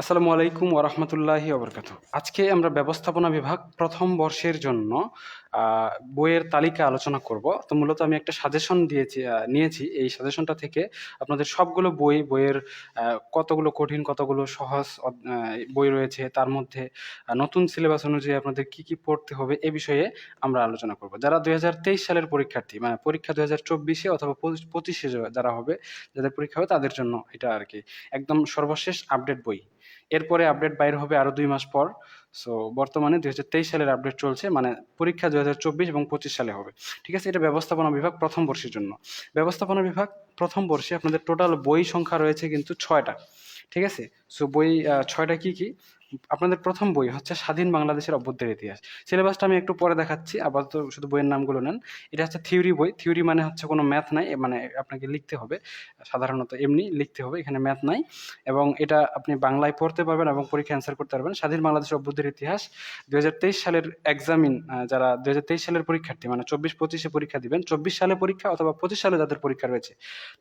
আসসালামু আলাইকুম ওয়া রাহমাতুল্লাহি ওয়া বারাকাতুহু। আজকে আমরা ব্যবস্থাপনা বিভাগ ১ম বর্ষের জন্য আ বইয়ের তালিকা আলোচনা করব। তো মূলত আমি একটা সাজেশন নিয়েছি। এই সাজেশনটা থেকে আপনাদের সবগুলো বইয়ের আ কতগুলো কঠিন, কতগুলো সহজ বই রয়েছে। তার মধ্যে নতুন সিলেবাস অনুযায়ী আপনাদের কি, কি পড়তে হবে এ বিষয়ে আমরা আলোচনা করব। যারা ২০২৩ সালের পরীক্ষার্থী, মানে পরীক্ষা ২০২৪ এ অথবা ২৫ এ যারা হবে, যাদের পরীক্ষা হবে তাদের জন্য এটা আরকি। একদম সর্বশেষ আপডেট বই। এরপরে আপডেট বাইর হবে আরো ২ মাস পর। সো বর্তমানে ২০২৩ সালের আপডেট চলছে। মানে পরীক্ষা ২০২৪ এবং ২৫ সালে হবে। ঠিক আছে? এটা ব্যবস্থাপনা বিভাগ ১ম বর্ষের জন্য। ব্যবস্থাপনা বিভাগ ১ম বর্ষে আপনাদের টোটাল বই সংখ্যা রয়েছে কিন্তু ৬ টা। ঠিক আছে? সো বই ৬ টা কি, কি? আপনাদের ১ম বই হচ্ছে স্বাধীন বাংলাদেশের অভ্যুদয়ের ইতিহাস। সিলেবাসটা আমি একটু পরে দেখাচ্ছি। আপাতত শুধু বইয়ের নামগুলো নেন। এটা হচ্ছে থিওরি বই। থিওরি মানে হচ্ছে কোনো ম্যাথ নাই। মানে আপনাকে লিখতে হবে। সাধারণত এমনি লিখতে হবে। এখানে ম্যাথ নাই। এবং এটা আপনি বাংলায় পড়তে পারবেন এবং পরীক্ষায় অ্যান্সার করতে পারবেন। স্বাধীন বাংলাদেশের অভ্যুদয়ের ইতিহাস ২০২৩ সালের যারা ২০২৩ সালের পরীক্ষার্থী, মানে ২৪-২৫ এ পরীক্ষা দিবেন। ২৪ সালে পরীক্ষা অথবা ২৫ সালে যাদের পরীক্ষা রয়েছে,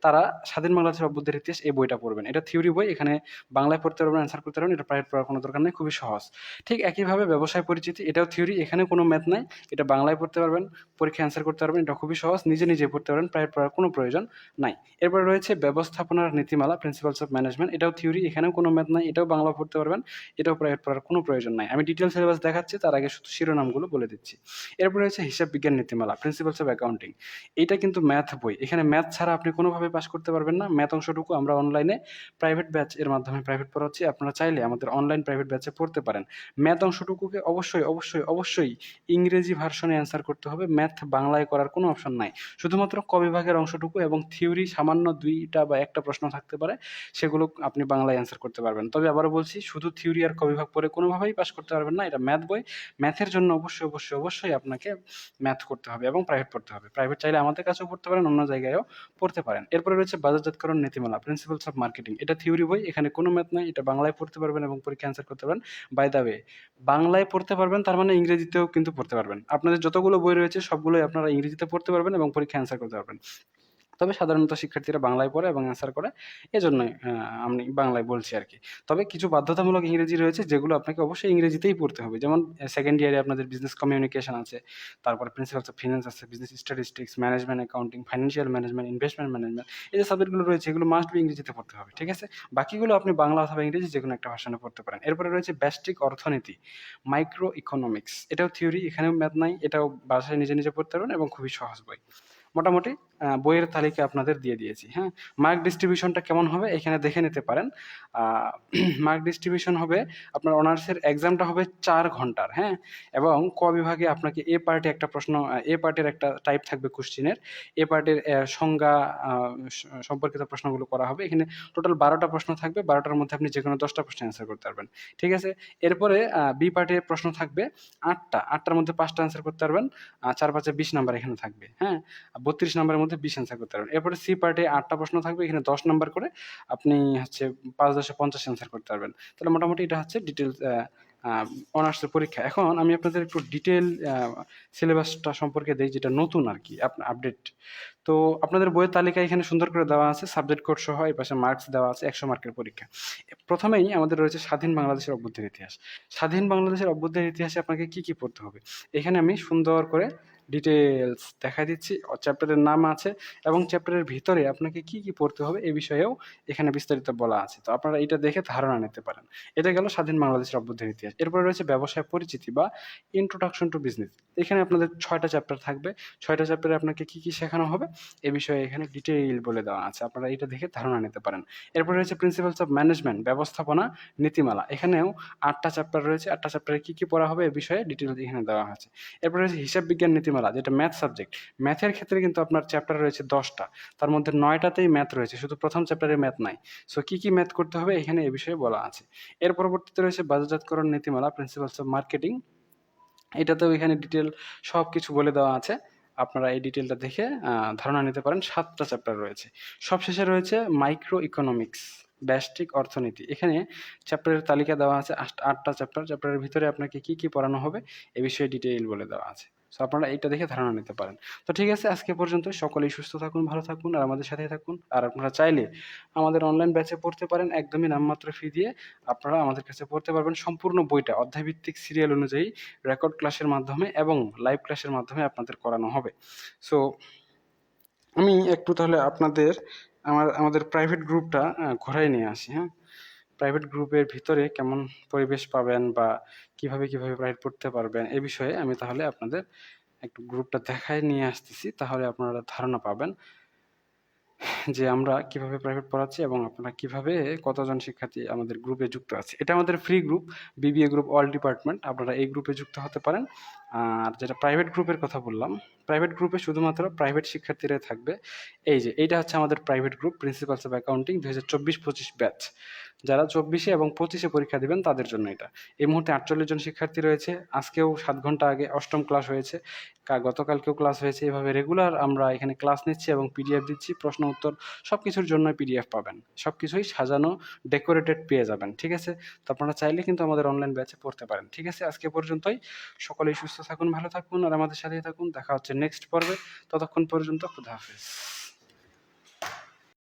তারা স্বাধীন বাংলাদেশের অভ্যুদয়ের ইতিহাস এই বইটা পড়বেন। এটা থিওরি বই। এখানে বাংলায় পড়তে পারবেন, অ্যান্সার করতে পারবেন। এটা প্রাইভেট পড়ার কোনো দরকার নেই। খুবই সহজ। ঠিক একইভাবে ব্যবসায় পরিচিতি, এটাও থিওরি। এখানে কোনো ম্যাথ নাই। এটা বাংলায় পড়তে পারবেন, পরীক্ষায় অ্যান্সার করতে পারবেন। এটা খুবই সহজ। নিজে পড়তে পারবেন। প্রাইভেট পড়ার কোনো প্রয়োজন নাই। এরপরে রয়েছে ব্যবস্থাপনার নীতিমালা, প্রিন্সিপালস অফ ম্যানেজমেন্ট। এটাও থিওরি। এখানেও কোনো ম্যাথ নাই। এটাও বাংলা পড়তে পারবেন। এটাও প্রাইভেট পড়ার কোনো প্রয়োজন নাই। আমি ডিটেইল সিলেবাস দেখাচ্ছি, তার আগে শুধু শিরোনামগুলো বলে দিচ্ছি। এরপরে রয়েছে হিসাব বিজ্ঞান নীতিমালা, প্রিন্সিপালস অফ অ্যাকাউন্টিং। এইটা কিন্তু ম্যাথ বই। এখানে ম্যাথ ছাড়া আপনি কোনোভাবে পাস করতে পারবেন না। ম্যাথ অংশটুকু আমরা অনলাইনে প্রাইভেট ব্যাচ এর মাধ্যমে প্রাইভেট পড়াচ্ছি। আপনারা চাইলে আমাদের অনলাইন প্রাইভেট ব্যাচে পড়তে পারেন। ম্যাথ অংশটুকুকে অবশ্যই ইংরেজি ভার্সনে অ্যান্সার করতে হবে। ম্যাথ বাংলায় করার কোনো অপশন নাই। শুধুমাত্র ক বিভাগের অংশটুকু এবং থিওরি সামান্য ২ টা বা ১ টা প্রশ্ন থাকতে পারে। সেগুলো আপনি বাংলায় অ্যান্সার করতে পারবেন। তবে আবারও বলছি, শুধু থিওরি আর ক বিভাগ পড়ে কোনোভাবেই পাস করতে পারবেন না। এটা ম্যাথ বই। ম্যাথের জন্য অবশ্যই আপনাকে ম্যাথ করতে হবে এবং প্রাইভেট পড়তে হবে। প্রাইভেট চাইলে আমাদের কাছেও পড়তে পারেন, অন্য জায়গায়ও পড়তে পারেন। এরপরে রয়েছে বাজারজাতকরণ নীতিমালা, প্রিন্সিপালস অফ মার্কেটিং। এটা থিওরি বই। এখানে কোনো ম্যাথ নাই। এটা বাংলায় পড়তে পারবেন এবং পরীক্ষায় অ্যান্সার করতে পারবেন। বাই দ্য ওয়ে, বাংলায় পড়তে পারবেন তার মানে ইংরেজিতেও কিন্তু পড়তে পারবেন। আপনাদের যতগুলো বই রয়েছে সবগুলোই আপনারা ইংরেজিতে পড়তে পারবেন এবং পরীক্ষায় অ্যান্সার করতে পারবেন। তবে সাধারণত শিক্ষার্থীরা বাংলায় পড়ে এবং অ্যান্সার করে। এজন্যই আমি বাংলায় বলছি আরকি। তবে কিছু বাধ্যতামূলক ইংরেজি রয়েছে যেগুলো আপনাকে অবশ্যই ইংরেজিতেই পড়তে হবে। যেমন সেকেন্ড ইয়ারে আপনাদের বিজনেস কমিউনিকেশন আছে, তারপরে প্রিন্সিপালস অফ ফিন্যান্স আছে, business statistics, management accounting, financial management, investment management. এই যে সাবজেক্টগুলো রয়েছে এগুলো মাস্ট বি ইংরেজিতে পড়তে হবে। ঠিক আছে? বাকিগুলো আপনি বাংলা অথবা ইংরেজি যেকোনো একটা ভার্সনে পড়তে পারেন। এরপরে রয়েছে ব্যষ্টিক অর্থনীতি, মাইক্রো ইকোনমিক্স। এটাও থিওরি। এখানেও ম্যাথ নাই। এটাও বাসায় নিজে পড়তে পারবেন এবং খুবই সহজ বই। মোটামুটি বইয়ের তালিকা আপনাদের দিয়ে দিয়েছি, হ্যাঁ? মার্ক ডিস্ট্রিবিউশনটা কেমন হবে এখানে দেখে নিতে পারেন। আ মার্ক ডিস্ট্রিবিউশন হবে, আপনার অনার্সের এক্সামটা হবে ৪ ঘন্টার, হ্যাঁ? এবং ক বিভাগে আপনাকে এ পার্টে একটা প্রশ্ন, এ পার্টের একটা টাইপ থাকবে কোয়েশ্চেনের। এ পার্টের সংজ্ঞা আ স সম্পর্কিত প্রশ্নগুলো করা হবে। এখানে টোটাল ১২ টা প্রশ্ন থাকবে। ১২ টার মধ্যে আপনি যেকোনো ১০ টা প্রশ্নের অ্যান্সার করতে পারবেন। ঠিক আছে? এরপরে বি পার্টে প্রশ্ন থাকবে ৮ টা। ৮ টার মধ্যে ৫ টা অ্যান্সার করতে পারবেন। ৪-৫ ২০ নাম্বার এখানে থাকবে, হ্যাঁ? ৩২ নাম্বারের মধ্যে ২০ অ্যান্সার করতে পারবেন। এরপরে সি পার্টে ৮ টা প্রশ্ন থাকবে। এখানে ১০ নাম্বার করে আপনি হচ্ছে ৫-১০ এ ৫০ অ্যান্সার করতে পারবেন। তাহলে মোটামুটি এটা হচ্ছে ডিটেইলস আ অনার্সের পরীক্ষা। এখন আমি আপনাদের একটু ডিটেইল সিলেবাসটা সম্পর্কে দেই, যেটা নতুন আরকি আপডেট। তো আপনাদের বইয়ের তালিকা এখানে সুন্দর করে দেওয়া আছে। সাবজেক্ট কোড সহ এপাশে মার্কস দেওয়া আছে, ১০০ মার্কের পরীক্ষা। প্রথমেই আমাদের রয়েছে স্বাধীন বাংলাদেশের অভ্যুদয়ের ইতিহাস। স্বাধীন বাংলাদেশের অভ্যুদয়ের ইতিহাসে আপনাকে কি, কি পড়তে হবে? এখানে আমি সুন্দর করে ডিটেইলস দেখায় দিচ্ছি। চ্যাপ্টারের নাম আছে এবং চ্যাপ্টারের ভিতরে আপনাকে কি, কি পড়তে হবে এ বিষয়েও এখানে বিস্তারিত বলা আছে। তো আপনারা এটা দেখে ধারণা নিতে পারেন। এটা গেল স্বাধীন বাংলাদেশের অভ্যুদয়ের ইতিহাস। এরপরে রয়েছে ব্যবসায় পরিচিতি বা ইন্ট্রোডাকশন টু বিজনেস। এখানে আপনাদের ৬ টা চ্যাপ্টার থাকবে। ৬ টা চ্যাপ্টারে আপনাকে কি, কি শেখানো হবে এ বিষয়ে এখানে ডিটেইল বলে দেওয়া আছে। আপনারা এটা দেখে ধারণা নিতে পারেন। এরপরে রয়েছে প্রিন্সিপালস অফ ম্যানেজমেন্ট, ব্যবস্থাপনা নীতিমালা। এখানেও ৮ টা চ্যাপ্টার রয়েছে। ৮ টা চ্যাপ্টারে কি, কি পড়া হবে এ বিষয়ে ডিটেইলস এখানে দেওয়া আছে। এরপরে রয়েছে হিসাব বিজ্ঞান নীতিমালা, যেটা ম্যাথ সাবজেক্ট। ম্যাথের ক্ষেত্রে কিন্তু আপনার চ্যাপ্টার রয়েছে ১০ টা। তার মধ্যে ৯ টাতেই ম্যাথ রয়েছে। শুধু ১ম চ্যাপ্টারে ম্যাথ নাই। সো কি, কি ম্যাথ করতে হবে এখানে এ বিষয়ে বলা আছে। এর পরবর্তীতে রয়েছে বাজারজাতকরণ নীতিমালা, প্রিন্সিপালস অফ মার্কেটিং। এটাতেও এখানে ডিটেইল সবকিছু বলে দেওয়া আছে। আপনারা এই ডিটেইলটা দেখে ধারণা নিতে পারেন। ৭ টা চ্যাপ্টার রয়েছে। সবশেষে রয়েছে মাইক্রো ইকোনমিক্স, ব্যষ্টিক অর্থনীতি। এখানে চ্যাপ্টারের তালিকা দেওয়া আছে ৮ টা চ্যাপ্টার। চ্যাপ্টারের ভিতরে আপনাকে কি, কি পড়ানো হবে এ বিষয়ে ডিটেইল বলে দেওয়া আছে। সো আপনারা এইটা দেখে ধারণা নিতে পারেন। তো ঠিক আছে, আজকে পর্যন্ত। সকলেই সুস্থ থাকুন, ভালো থাকুন আর আমাদের সাথেই থাকুন। আর আপনারা চাইলে আমাদের অনলাইন ব্যাচে পড়তে পারেন একদমই নামমাত্র ফি দিয়ে। আপনারা আমাদের কাছে পড়তে পারবেন সম্পূর্ণ বইটা অধ্যায়ভিত্তিক সিরিয়াল অনুযায়ী রেকর্ড ক্লাসের মাধ্যমে এবং লাইভ ক্লাসের মাধ্যমে আপনাদের করানো হবে। সো আমি একটু তাহলে আপনাদের আমাদের প্রাইভেট গ্রুপটা ঘোরায় নিয়ে আসি, হ্যাঁ? প্রাইভেট গ্রুপের ভিতরে কেমন পরিবেশ পাবেন বা কিভাবে প্রাইভেট পড়তে পারবেন এ বিষয়ে আমি তাহলে আপনাদের একটু গ্রুপটা দেখায় নিয়ে আসতেছি, তাহলে আপনারা ধারণা পাবেন যে আমরা কিভাবে প্রাইভেট পড়াচ্ছি এবং আপনারা কিভাবে কতজন শিক্ষার্থী আমাদের গ্রুপে যুক্ত আছে। এটা আমাদের free group, BBA group all department. আপনারা এই গ্রুপে যুক্ত হতে পারেন। আর যেটা প্রাইভেট গ্রুপের কথা বললাম, প্রাইভেট গ্রুপে শুধুমাত্র প্রাইভেট শিক্ষার্থীরাই থাকবে। এই যে এইটা হচ্ছে আমাদের private group, principles of accounting 2024-25 batch. যারা 24-এ এবং 25-এ পরীক্ষা দিবেন তাদের জন্য এটা। এই মুহূর্তে 48 জন শিক্ষার্থী রয়েছে। আজকেও 7 ঘন্টা আগে অষ্টম ক্লাস হয়েছে, গতকালকেও ক্লাস হয়েছে। এভাবে রেগুলার আমরা এখানে ক্লাস নিচ্ছি এবং পিডিএফ দিচ্ছি, প্রশ্ন উত্তর সব কিছুর জন্য পিডিএফ পাবেন। সব কিছুই সাজানো, ডেকোরেটেড পেয়ে যাবেন, ঠিক আছে? তো আপনারা চাইলে কিন্তু আমাদের অনলাইন ব্যাচে পড়তে পারেন, ঠিক আছে? আজকে পর্যন্তই। সকলেই সুস্থ থাকুন, ভালো থাকুন আর আমাদের সাথেই থাকুন। দেখা হচ্ছে নেক্সট পর্বে। ততক্ষণ পর্যন্ত খুদা হাফেজ।